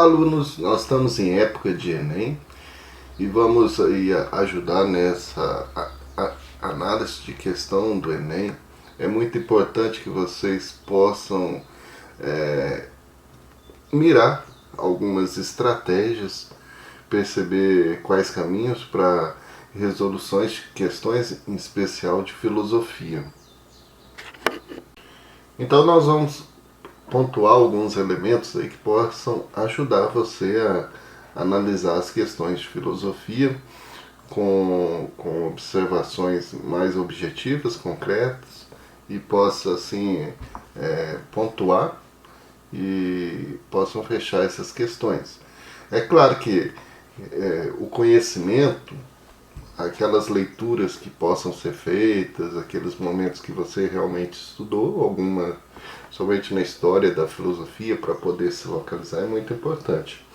alunos, nós estamos em época de Enem e vamos aí ajudar nessa análise de questão do Enem. É muito importante que vocês possam mirar algumas estratégias, perceber quais caminhos para resoluções de questões, em especial de filosofia. Então nós vamos pontuar alguns elementos aí que possam ajudar você a analisar as questões de filosofia com observações mais objetivas, concretas, e possa assim pontuar e possam fechar essas questões. É claro que o conhecimento, aquelas leituras que possam ser feitas, aqueles momentos que você realmente estudou, somente na história da filosofia, para poder se localizar, é muito importante.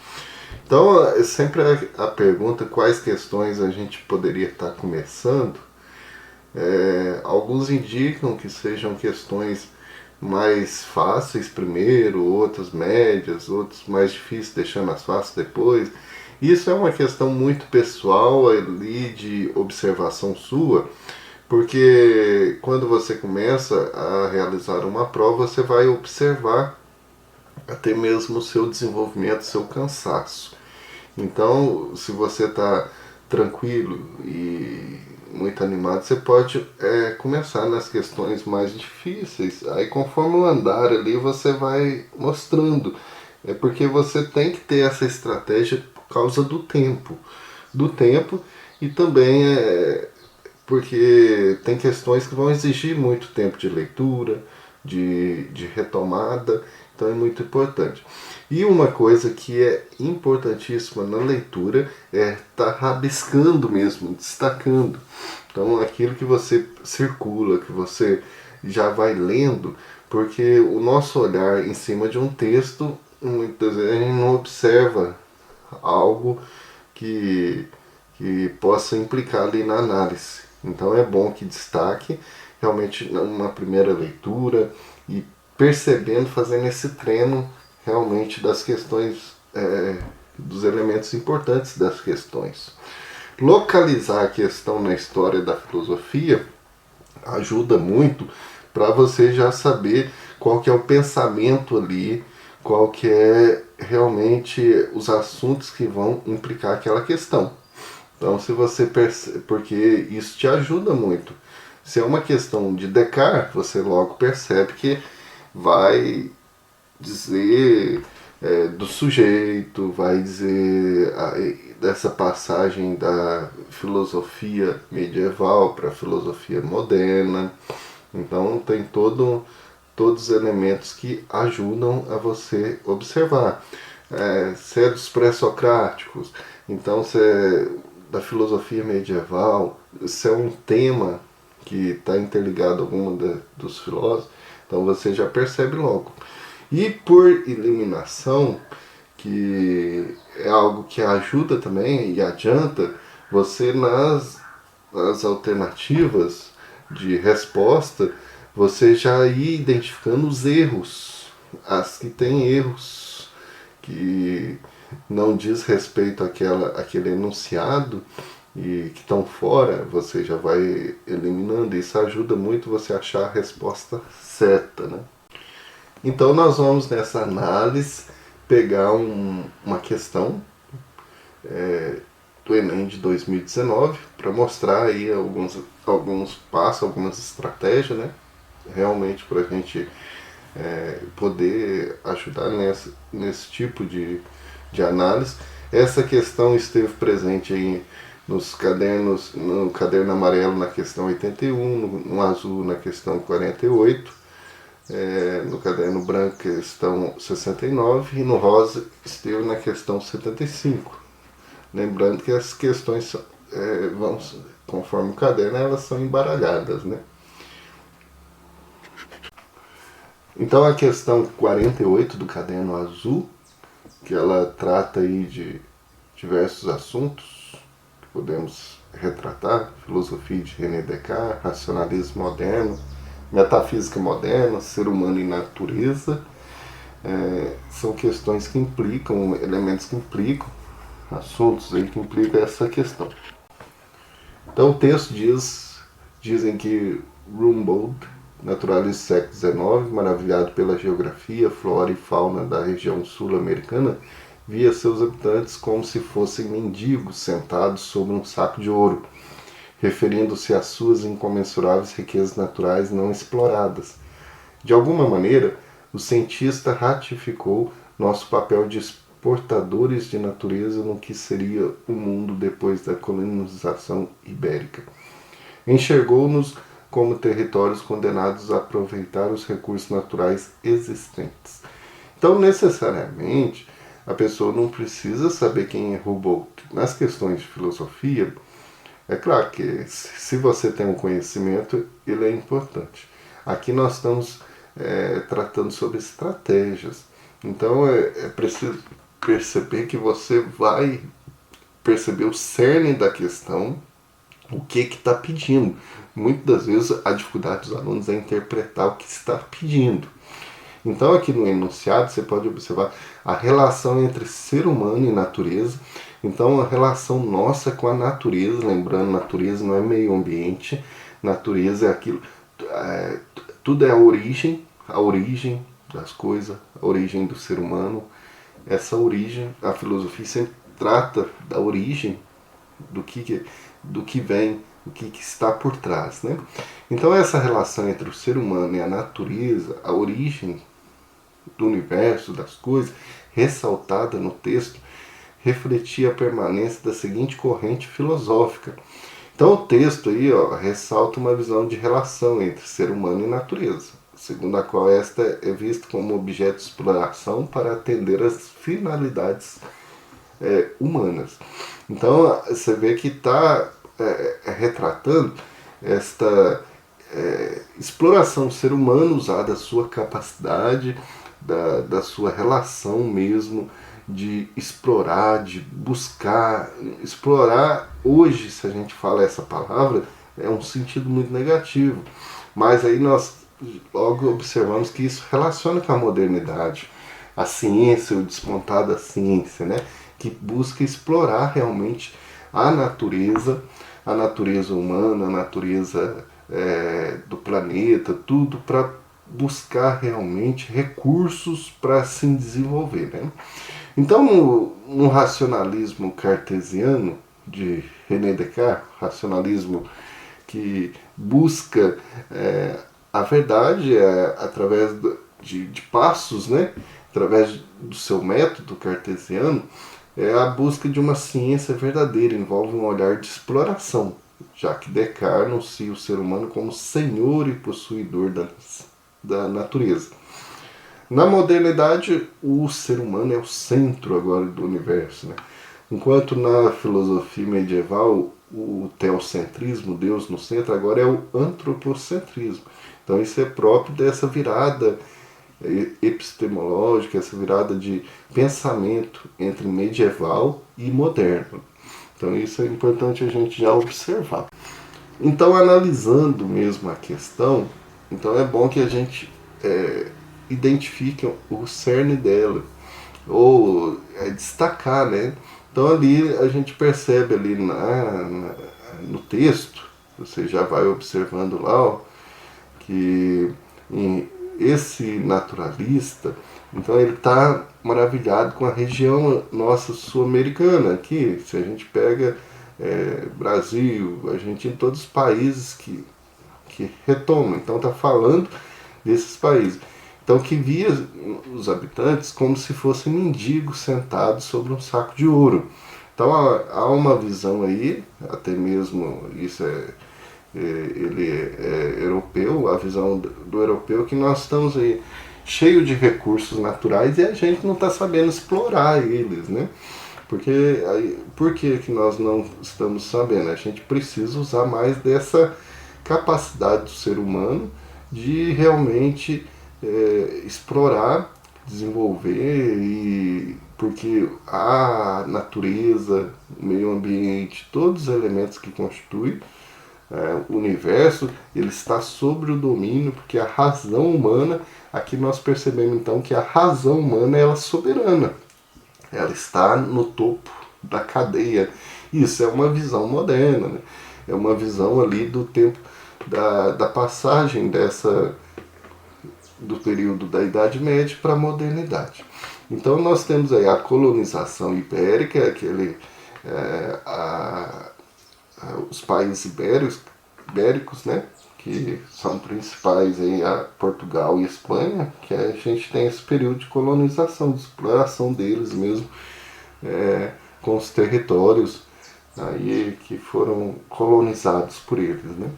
Então, sempre a pergunta quais questões a gente poderia estar começando. Alguns indicam que sejam questões mais fáceis primeiro, outras médias, outros mais difíceis, deixando as fáceis depois. Isso é uma questão muito pessoal ali de observação sua, porque quando você começa a realizar uma prova, você vai observar até mesmo o seu desenvolvimento, seu cansaço. Então, se você está tranquilo e muito animado, você pode começar nas questões mais difíceis. Aí, conforme o andar ali, você vai mostrando. É porque você tem que ter essa estratégia por causa do tempo. E também porque tem questões que vão exigir muito tempo de leitura, de retomada, então é muito importante. E uma coisa que é importantíssima na leitura é estar rabiscando mesmo, destacando. Então aquilo que você circula, que você já vai lendo, porque o nosso olhar em cima de um texto, muitas vezes a gente não observa algo que possa implicar ali na análise. Então é bom que destaque realmente uma primeira leitura e percebendo, fazendo esse treino realmente das questões, dos elementos importantes das questões. Localizar a questão na história da filosofia ajuda muito para você já saber qual que é o pensamento ali, qual que é realmente os assuntos que vão implicar aquela questão. Então, se você percebe, porque isso te ajuda muito. Se é uma questão de Descartes, você logo percebe que vai dizer do sujeito, vai dizer dessa passagem da filosofia medieval para a filosofia moderna. Então, tem todos os elementos que ajudam a você observar. Se é dos pré-socráticos, então se é da filosofia medieval, se é um tema que está interligado a algum dos filósofos, então você já percebe logo. E por eliminação, que é algo que ajuda também e adianta, você nas alternativas de resposta, você já ir identificando os erros, as que têm erros, que não diz respeito àquele enunciado e que estão fora, você já vai eliminando. Isso ajuda muito você a achar a resposta certa, né? Então nós vamos nessa análise pegar uma questão do Enem de 2019 para mostrar aí alguns passos, algumas estratégias, né? Realmente para a gente poder ajudar nesse tipo de análise. Essa questão esteve presente aí nos cadernos, no caderno amarelo na questão 81, no azul na questão 48, no caderno branco questão 69 e no rosa esteve na questão 75. Lembrando que as questões vão, conforme o caderno, elas são embaralhadas, né? Então a questão 48 do caderno azul, que ela trata aí de diversos assuntos que podemos retratar: filosofia de René Descartes, racionalismo moderno, metafísica moderna, ser humano e natureza. são questões que implicam, elementos que implicam, assuntos aí que implicam essa questão. Então o texto dizem que Rumboldt, naturalista do século XIX, maravilhado pela geografia, flora e fauna da região sul-americana, via seus habitantes como se fossem mendigos sentados sobre um saco de ouro, referindo-se às suas incomensuráveis riquezas naturais não exploradas. De alguma maneira, o cientista ratificou nosso papel de exportadores de natureza no que seria o mundo depois da colonização ibérica. Enxergou-nos como territórios condenados a aproveitar os recursos naturais existentes. Então, necessariamente, a pessoa não precisa saber quem é Humboldt. Nas questões de filosofia, é claro que se você tem um conhecimento, ele é importante. Aqui nós estamos tratando sobre estratégias. Então é preciso perceber que você vai perceber o cerne da questão, o que está pedindo. Muitas das vezes a dificuldade dos alunos é interpretar o que está pedindo. Então aqui no enunciado você pode observar a relação entre ser humano e natureza. Então a relação nossa com a natureza, lembrando, natureza não é meio ambiente, natureza é aquilo, tudo é a origem das coisas, a origem do ser humano. Essa origem, a filosofia sempre trata da origem, do que vem, do que está por trás, né? Então essa relação entre o ser humano e a natureza, a origem do universo, das coisas, ressaltada no texto, refletia a permanência da seguinte corrente filosófica. Então o texto aí ressalta uma visão de relação entre ser humano e natureza, segundo a qual esta é vista como objeto de exploração para atender às finalidades humanas. Então você vê que está retratando esta exploração do ser humano, usada a sua capacidade, da sua relação mesmo de explorar, de buscar. Explorar, hoje, se a gente fala essa palavra, é um sentido muito negativo, mas aí nós logo observamos que isso relaciona com a modernidade, a ciência, o despontar da ciência, né? Que busca explorar realmente a natureza humana, a natureza do planeta, tudo para buscar realmente recursos para se desenvolver, né? Então, no racionalismo cartesiano de René Descartes, racionalismo que busca a verdade através de passos, né? Através do seu método cartesiano, é a busca de uma ciência verdadeira, envolve um olhar de exploração, já que Descartes anuncia o ser humano como senhor e possuidor da natureza. Na modernidade, o ser humano é o centro agora do universo, né? Enquanto na filosofia medieval o teocentrismo, Deus no centro, agora é o antropocentrismo. Então isso é próprio dessa virada epistemológica, essa virada de pensamento entre medieval e moderno. Então isso é importante a gente já observar. Então, analisando mesmo a questão, então é bom que a gente identifique o cerne dela, ou destacar, né? Então ali a gente percebe ali no texto, você já vai observando lá, que esse naturalista, então ele está maravilhado com a região nossa sul-americana aqui. Se a gente pega Brasil, Argentina, todos os países que retomam, então está falando desses países. Então que via os habitantes como se fossem mendigos sentados sobre um saco de ouro. Então há uma visão aí, até mesmo isso ele é europeu, a visão do europeu, que nós estamos aí cheio de recursos naturais e a gente não está sabendo explorar eles, né? Por que nós não estamos sabendo? A gente precisa usar mais dessa capacidade do ser humano de realmente explorar, desenvolver, porque a natureza, o meio ambiente, todos os elementos que constituem o universo, ele está sobre o domínio, porque a razão humana, aqui nós percebemos então que a razão humana ela é soberana, ela está no topo da cadeia. Isso é uma visão moderna, né? É uma visão ali do tempo da passagem do período da Idade Média para a modernidade. Então nós temos aí a colonização ibérica, os países ibéricos, né, que são principais aí, Portugal e Espanha, que a gente tem esse período de colonização, de exploração deles mesmo, com os territórios aí que foram colonizados por eles, né?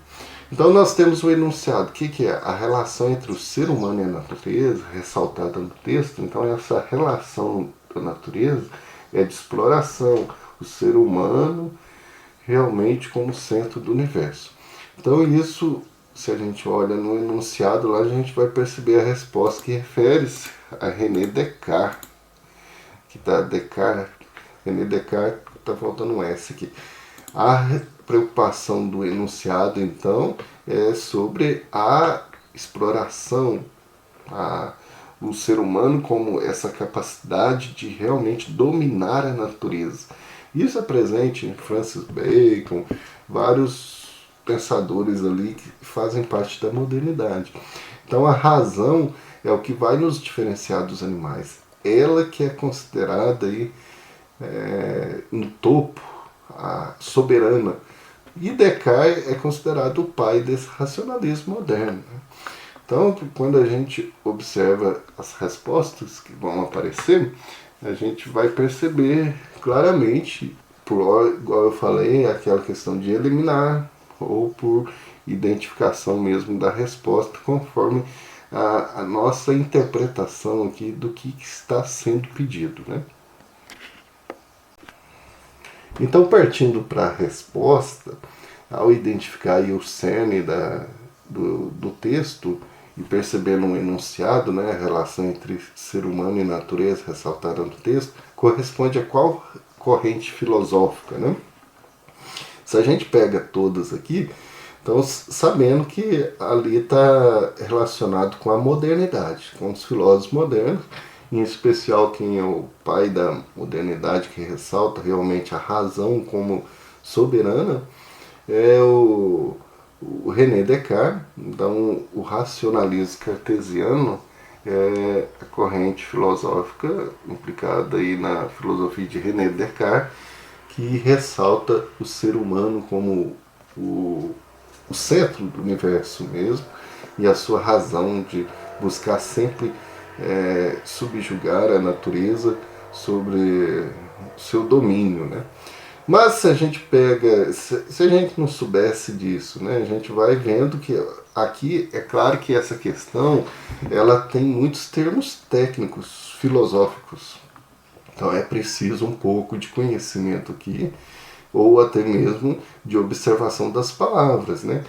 Então nós temos o enunciado, que é a relação entre o ser humano e a natureza, ressaltada no texto. Então essa relação da natureza é de exploração, o ser humano realmente como centro do universo. Então isso, se a gente olha no enunciado lá, a gente vai perceber a resposta que refere-se a René Descartes, que está Descartes, René Descartes, está faltando um S aqui. A preocupação do enunciado, então, é sobre a exploração, o ser humano como essa capacidade de realmente dominar a natureza. Isso é presente em Francis Bacon, vários pensadores ali que fazem parte da modernidade. Então a razão é o que vai nos diferenciar dos animais. Ela que é considerada aí, no topo, a soberana. E Descartes é considerado o pai desse racionalismo moderno. Então, quando a gente observa as respostas que vão aparecer, a gente vai perceber claramente, igual eu falei, aquela questão de eliminar ou por identificação mesmo da resposta, conforme a nossa interpretação aqui do que está sendo pedido, né? Então, partindo para a resposta, ao identificar aí o cerne do texto e percebendo um enunciado, né, a relação entre ser humano e natureza ressaltada no texto, corresponde a qual corrente filosófica, né? Se a gente pega todas aqui, então sabendo que ali está relacionado com a modernidade, com os filósofos modernos, em especial quem é o pai da modernidade, que ressalta realmente a razão como soberana, é o René Descartes. Então o racionalismo cartesiano é a corrente filosófica implicada aí na filosofia de René Descartes, que ressalta o ser humano como o centro do universo mesmo, e a sua razão de buscar sempre subjugar a natureza sobre seu domínio, né? Mas se a gente pega, se a gente não soubesse disso, né, a gente vai vendo que aqui é claro que essa questão ela tem muitos termos técnicos, filosóficos. Então é preciso um pouco de conhecimento aqui, ou até mesmo de observação das palavras, né?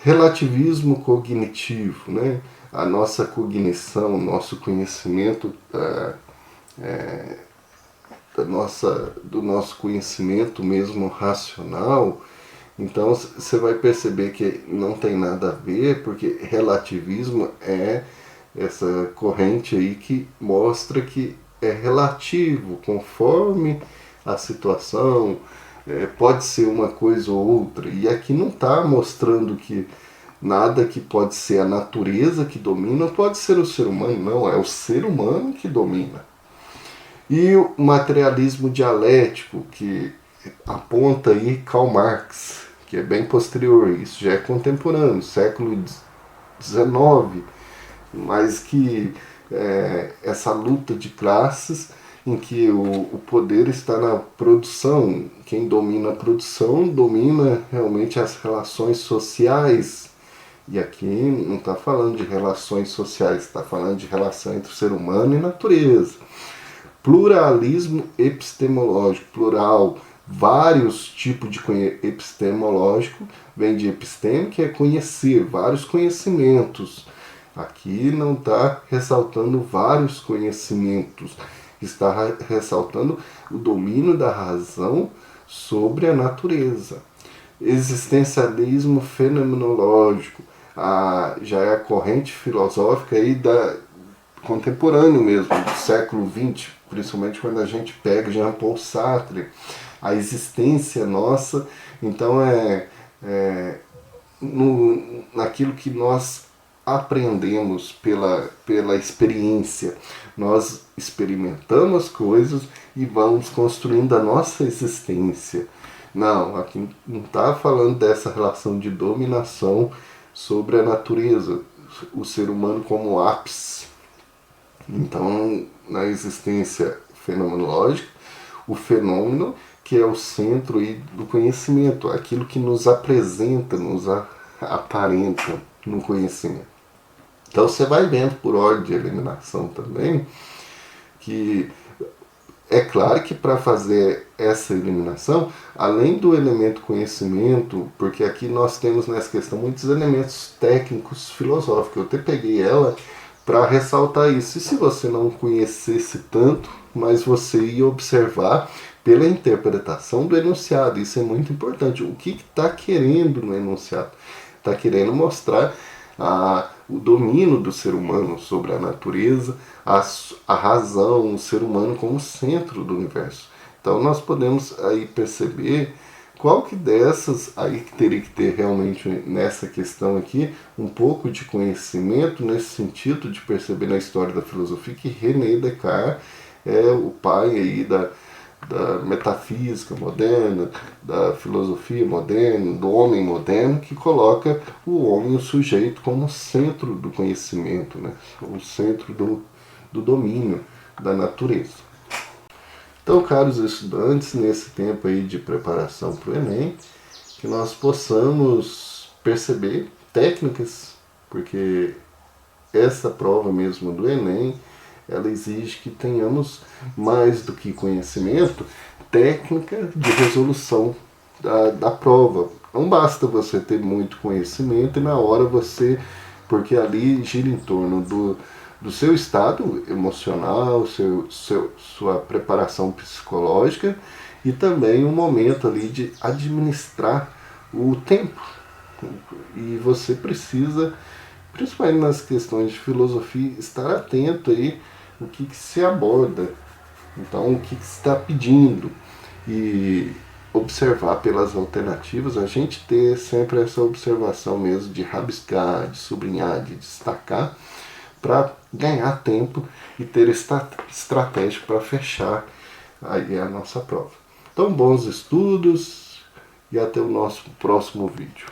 Relativismo cognitivo, né? A nossa cognição, o nosso conhecimento do nosso conhecimento mesmo racional. Então você vai perceber que não tem nada a ver, porque relativismo é essa corrente aí que mostra que é relativo, conforme a situação, pode ser uma coisa ou outra. E aqui não está mostrando que nada que pode ser a natureza que domina pode ser o ser humano, não, é o ser humano que domina. E o materialismo dialético, que aponta aí Karl Marx, que é bem posterior, isso já é contemporâneo, século XIX, mas que essa luta de classes em que o poder está na produção, quem domina a produção domina realmente as relações sociais. E aqui não está falando de relações sociais, está falando de relação entre o ser humano e natureza. Pluralismo epistemológico, plural, vários tipos de epistemológico, vem de episteme, que é conhecer, vários conhecimentos. Aqui não está ressaltando vários conhecimentos, está ressaltando o domínio da razão sobre a natureza. existencialismo fenomenológico, já é a corrente filosófica aí contemporâneo mesmo, do século XX, principalmente quando a gente pega Jean-Paul Sartre, a existência nossa, então naquilo que nós aprendemos pela experiência. Nós experimentamos coisas e vamos construindo a nossa existência. Não, aqui não está falando dessa relação de dominação sobre a natureza, o ser humano como ápice. Então, na existência fenomenológica, o fenômeno que é o centro do conhecimento, aquilo que nos apresenta, nos aparenta no conhecimento. Então você vai vendo por ordem de eliminação também que é claro que para fazer essa eliminação, além do elemento conhecimento, porque aqui nós temos nessa questão muitos elementos técnicos filosóficos, eu até peguei ela para ressaltar isso. E se você não conhecesse tanto, mas você ia observar pela interpretação do enunciado, isso é muito importante. O que está querendo no enunciado? Está querendo mostrar o domínio do ser humano sobre a natureza, a razão, o ser humano como centro do universo. Então nós podemos aí perceber qual que dessas aí que teria que ter realmente nessa questão aqui um pouco de conhecimento nesse sentido de perceber na história da filosofia que René Descartes é o pai aí da metafísica moderna, da filosofia moderna, do homem moderno, que coloca o homem, o sujeito, como centro do conhecimento, né? O centro do domínio da natureza. Então, caros estudantes, nesse tempo aí de preparação para o Enem, que nós possamos perceber técnicas, porque essa prova mesmo do Enem, ela exige que tenhamos mais do que conhecimento, técnica de resolução da prova. Não basta você ter muito conhecimento e na hora você, porque ali gira em torno do seu estado emocional, sua preparação psicológica e também um momento ali de administrar o tempo. E você precisa, principalmente nas questões de filosofia, estar atento aí o que se aborda, então o que se está pedindo e observar pelas alternativas, a gente ter sempre essa observação mesmo de rabiscar, de sublinhar, de destacar, para ganhar tempo e ter estratégia para fechar aí a nossa prova. Então, bons estudos e até o nosso próximo vídeo.